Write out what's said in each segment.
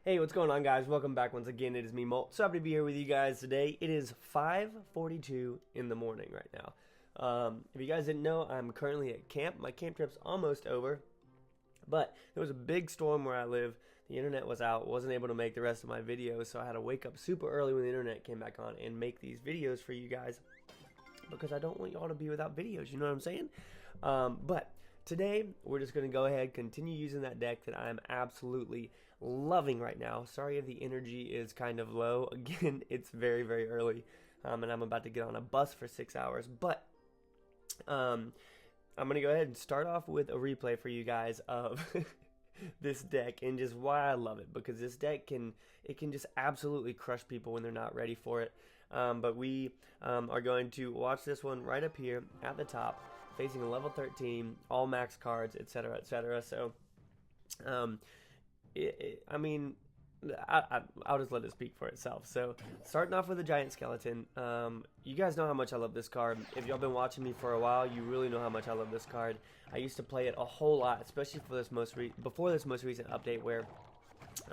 Hey, what's going on, guys? Welcome back once again. It is me, Molt. So happy to be here with you guys today. It is 5:42 in the morning right now. If you guys didn't know, I'm currently at camp. My camp trip's almost over, but there was a big storm where I live. The internet was out, wasn't able to make the rest of my videos, so I had to wake up super early when the internet came back on and make these videos for you guys because I don't want y'all to be without videos, you know what I'm saying? But today, we're just going to go ahead, continue using that deck that I'm absolutely loving right now. Sorry if the energy is kind of low. Again, it's very, very early, and I'm about to get on a bus for 6 hours. But I'm going to go ahead and start off with a replay for you guys of this deck and just why I love it. Because this deck can just absolutely crush people when they're not ready for it. But we are going to watch this one right up here at the top, facing a level 13, all max cards, etc., etc. So, I'll just let it speak for itself. So, starting off with a giant skeleton, you guys know how much I love this card. If y'all been watching me for a while, you really know how much I love this card. I used to play it a whole lot, especially for this before this most recent update where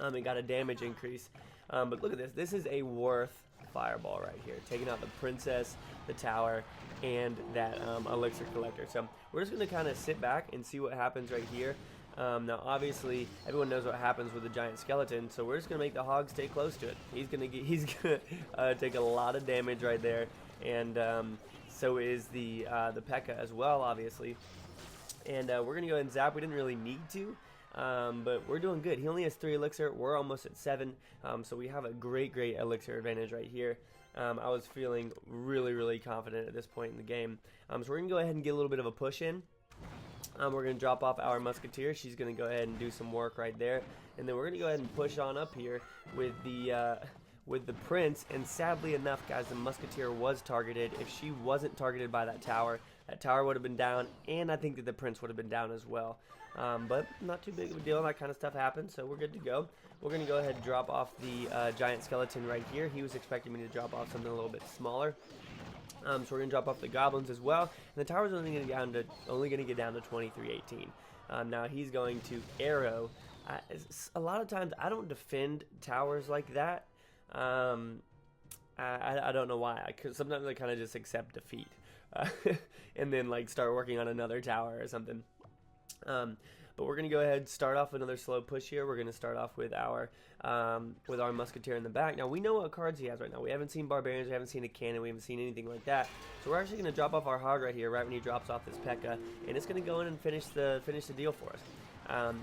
it got a damage increase. But look at this. This is a worth fireball right here, taking out the princess, the tower, and that elixir collector. So we're just going to kind of sit back and see what happens right here. Now obviously everyone knows what happens with the giant skeleton, so we're just going to make the hog stay close to it. He's going to take a lot of damage right there, and so is the P.E.K.K.A. as well, obviously. And we're going to go ahead and zap. We didn't really need to. But we're doing good. He only has 3 elixir. We're almost at 7. So we have a great elixir advantage right here. I was feeling really confident at this point in the game. So we're going to go ahead and get a little bit of a push in. We're going to drop off our musketeer. She's going to go ahead and do some work right there. And then we're going to go ahead and push on up here with the prince. And sadly enough, guys, the musketeer was targeted. If she wasn't targeted by that tower would have been down, and I think that the prince would have been down as well. But not too big of a deal. That kind of stuff happens, so we're good to go. We're going to go ahead and drop off the giant skeleton right here. He was expecting me to drop off something a little bit smaller. So we're going to drop off the goblins as well. And the tower's only going to get down to 2318. Now he's going to arrow. A lot of times I don't defend towers like that. I don't know why. Sometimes I kind of just accept defeat. And then like start working on another tower or something. But we're going to go ahead and start off with another slow push here. We're going to start off with our musketeer in the back. Now we know what cards he has right now. We haven't seen barbarians, we haven't seen a cannon, we haven't seen anything like that. So we're actually going to drop off our hog right here, right when he drops off this P.E.K.K.A. And it's going to go in and finish the deal for us.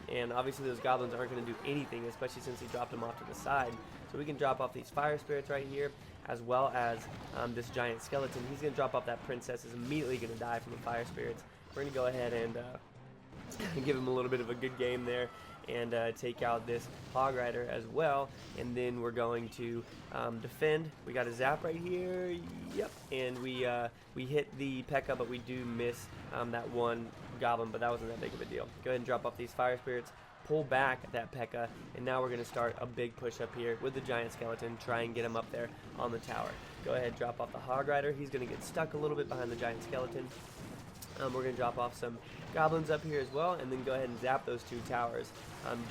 And obviously those goblins aren't going to do anything, especially since he dropped them off to the side. So we can drop off these fire spirits right here, as well as this giant skeleton. He's going to drop off that princess, is immediately going to die from the fire spirits. We're going to go ahead and give him a little bit of a good game there and take out this hog rider as well. And then we're going to defend. We got a zap right here. Yep. And we hit the P.E.K.K.A., but we do miss that one goblin, but that wasn't that big of a deal. Go ahead and drop off these fire spirits, pull back that P.E.K.K.A., and now we're going to start a big push up here with the giant skeleton, try and get him up there on the tower. Go ahead, drop off the hog rider. He's going to get stuck a little bit behind the giant skeleton. We're going to drop off some goblins up here as well, and then go ahead and zap those 2 towers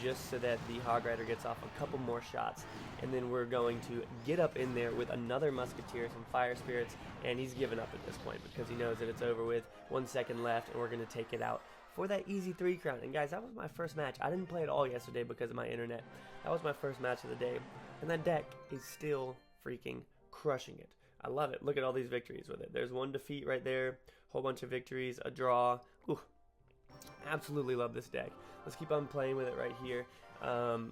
just so that the hog rider gets off a couple more shots. And then we're going to get up in there with another musketeer, some fire spirits, and he's given up at this point because he knows that it's over with. 1 second left, and we're going to take it out for that easy 3 crown. And guys, that was my first match. I didn't play it all yesterday because of my internet. That was my first match of the day, and that deck is still freaking crushing it. I love it. Look at all these victories with it. There's 1 defeat right there, whole bunch of victories, a draw. Ooh, absolutely love this deck. Let's keep on playing with it right here.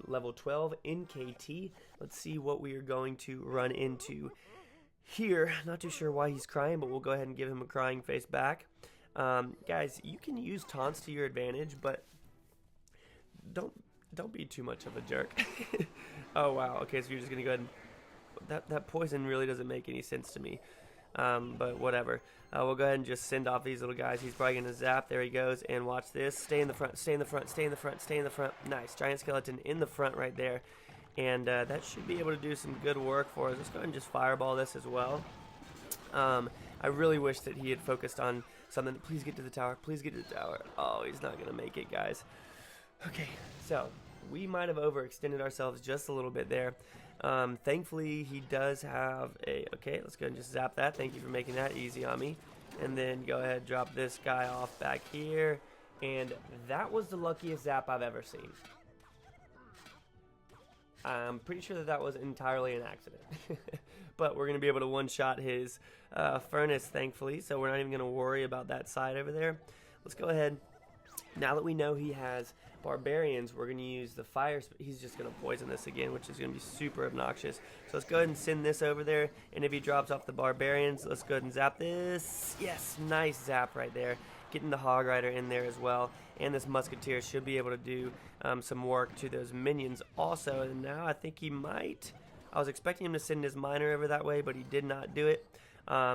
Level 12 in KT. Let's see what we are going to run into here. Not too sure why he's crying, but we'll go ahead and give him a crying face back. Guys, you can use taunts to your advantage, but don't be too much of a jerk. Oh wow. Okay, so you're just gonna go ahead and that poison really doesn't make any sense to me. But whatever. We'll go ahead and just send off these little guys. He's probably gonna zap. There he goes. And watch this. Stay in the front. Stay in the front. Stay in the front. Stay in the front. Nice. Giant skeleton in the front right there. And that should be able to do some good work for us. Let's go ahead and just fireball this as well. I really wish that he had focused on something. Please get to the tower. Please get to the tower. Oh, he's not gonna make it, guys. Okay, so we might have overextended ourselves just a little bit there. Thankfully, he does have a... Okay, let's go ahead and just zap that. Thank you for making that easy on me. And then go ahead and drop this guy off back here. And that was the luckiest zap I've ever seen. I'm pretty sure that that was entirely an accident. But we're going to be able to one-shot his furnace, thankfully. So we're not even going to worry about that side over there. Let's go ahead. Now that we know he has barbarians, we're going to use the fire. He's just going to poison this again, which is going to be super obnoxious. So let's go ahead and send this over there. And if he drops off the barbarians, let's go ahead and zap this. Yes, nice zap right there. Getting the Hog Rider in there as well. And this Musketeer should be able to do some work to those minions also. And now I think he might. I was expecting him to send his miner over that way, but he did not do it.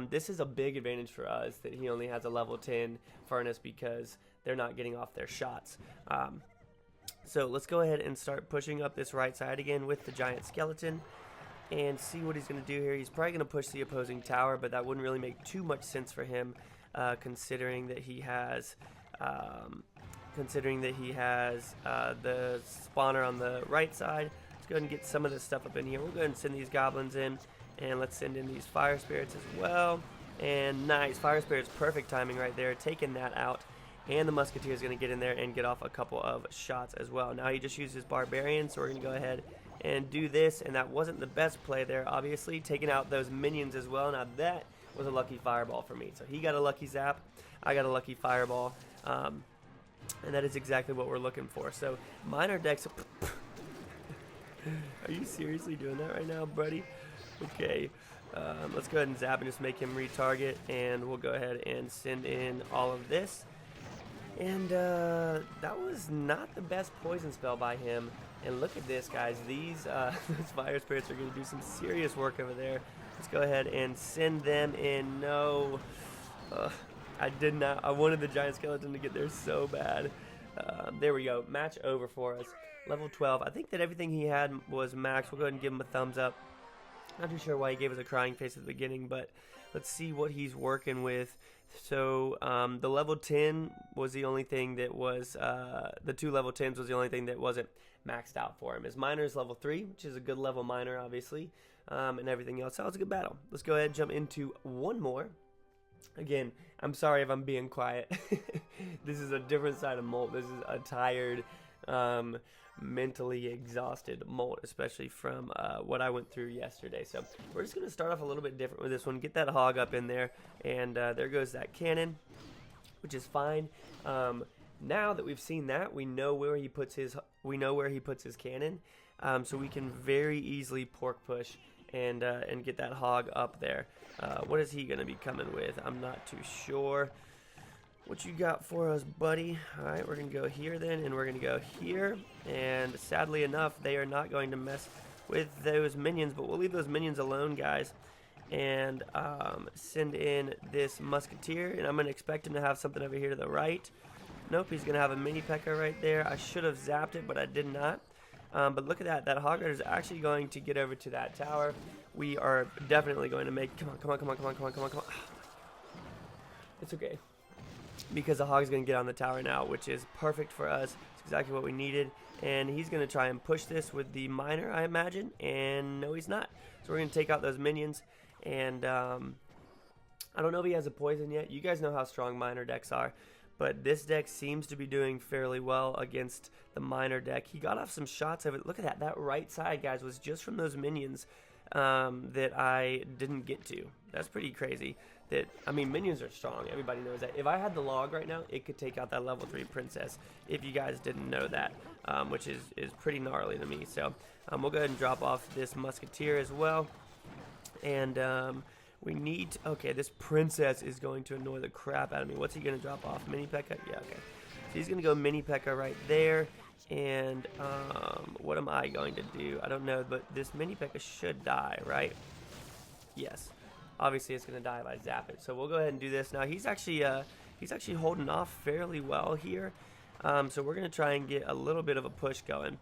This is a big advantage for us that he only has a level 10 furnace because they're not getting off their shots. So let's go ahead and start pushing up this right side again with the giant skeleton and see what he's going to do here. He's probably going to push the opposing tower, but that wouldn't really make too much sense for him considering that he has the spawner on the right side. Let's go ahead and get some of this stuff up in here. We'll go ahead and send these goblins in, and let's send in these fire spirits as well. And nice, fire spirits, perfect timing right there, taking that out. And the musketeer is going to get in there and get off a couple of shots as well. Now he just used his barbarian, so we're going to go ahead and do this. And that wasn't the best play there, obviously, taking out those minions as well. Now that was a lucky fireball for me. So he got a lucky zap, I got a lucky fireball, and that is exactly what we're looking for. So minor decks. Are you seriously doing that right now, buddy? Okay. Let's go ahead and zap and just make him retarget, and we'll go ahead and send in all of this. And that was not the best poison spell by him. And look at this, guys. These those fire spirits are going to do some serious work over there. Let's go ahead and send them in. No, I did not. I wanted the giant skeleton to get there so bad. There we go. Match over for us. Level 12. I think that everything he had was max. We'll go ahead and give him a thumbs up. Not too sure why he gave us a crying face at the beginning, but let's see what he's working with. So the level 10 was the only thing that was, the two level 10s was the only thing that wasn't maxed out for him. His miner is level 3, which is a good level miner, obviously, and everything else. So it was a good battle. Let's go ahead and jump into one more. Again, I'm sorry if I'm being quiet. This is a different side of Molt. This is a tired, mentally exhausted Molt, especially from what I went through yesterday. So we're just going to start off a little bit different with this one. Get that hog up in there, and there goes that cannon, which is fine. Now that we've seen that, we know where he puts his cannon, so we can very easily pork push and get that hog up there. What is he going to be coming with? I'm not too sure. What you got for us, buddy? Alright, we're going to go here then, and we're going to go here. And sadly enough, they are not going to mess with those minions, but we'll leave those minions alone, guys. And send in this musketeer, and I'm going to expect him to have something over here to the right. Nope, he's going to have a mini P.E.K.K.A. right there. I should have zapped it, but I did not. But look at that. That hog rider is actually going to get over to that tower. We are definitely going to make... Come on. It's okay. Because the hog's going to get on the tower now, which is perfect for us. It's exactly what we needed. And he's going to try and push this with the miner, I imagine. And no, he's not. So we're going to take out those minions. And I don't know if he has a poison yet. You guys know how strong miner decks are. But this deck seems to be doing fairly well against the miner deck. He got off some shots of it. Look at that. That right side, guys, was just from those minions that I didn't get to. That's pretty crazy. I mean, minions are strong. Everybody knows that. If I had the log right now, it could take out that level 3 princess. If you guys didn't know that, which is pretty gnarly to me. So we'll go ahead and drop off this musketeer as well. And we need to, okay, this princess is going to annoy the crap out of me. What's he going to drop off? Mini P.E.K.K.A.? Yeah, okay. So he's going to go mini P.E.K.K.A. right there. And what am I going to do? I don't know, but this mini P.E.K.K.A. should die, right? Yes. Obviously, it's going to die if I zap it. So we'll go ahead and do this. Now, he's actually holding off fairly well here. So we're going to try and get a little bit of a push going.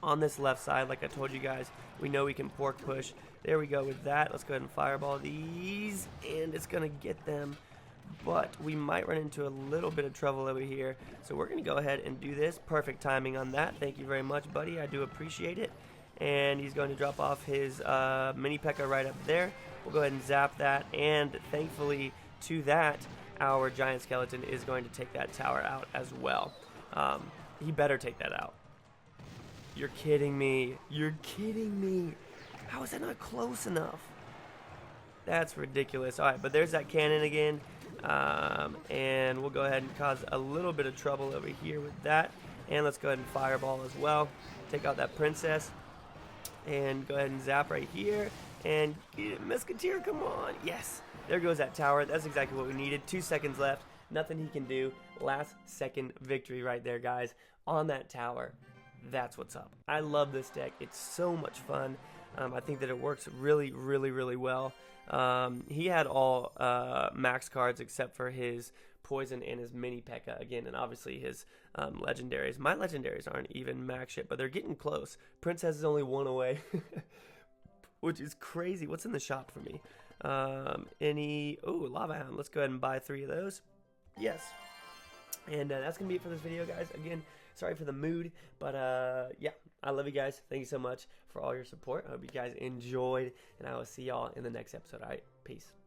On this left side, like I told you guys, we know we can pork push. There we go with that. Let's go ahead and fireball these. And it's going to get them. but we might run into a little bit of trouble over here. So we're going to go ahead and do this. Perfect timing on that. Thank you very much, buddy. I do appreciate it. And he's going to drop off his mini P.E.K.K.A right up there. We'll go ahead and zap that, and thankfully to that, our giant skeleton is going to take that tower out as well. He better take that out. You're kidding me. You're kidding me. How is that not close enough? That's ridiculous. Alright, but there's that cannon again. And we'll go ahead and cause a little bit of trouble over here with that. And let's go ahead and fireball as well. Take out that princess. And go ahead and zap right here. And get it, Musketeer, come on. Yes. There goes that tower. That's exactly what we needed. 2 seconds left. Nothing he can do. Last second victory right there, guys. On that tower. That's what's up. I love this deck. It's so much fun. I think that it works really, really, really well. He had all max cards except for his poison and his mini P.E.K.K.A again, and obviously his legendaries. My legendaries aren't even max yet, but they're getting close. Princess is only 1 away, which is crazy. What's in the shop for me? Lava Hound. Let's go ahead and buy 3 of those. Yes. And that's going to be it for this video, guys. Again, sorry for the mood, but yeah, I love you guys. Thank you so much for all your support. I hope you guys enjoyed, and I will see y'all in the next episode. All right, peace.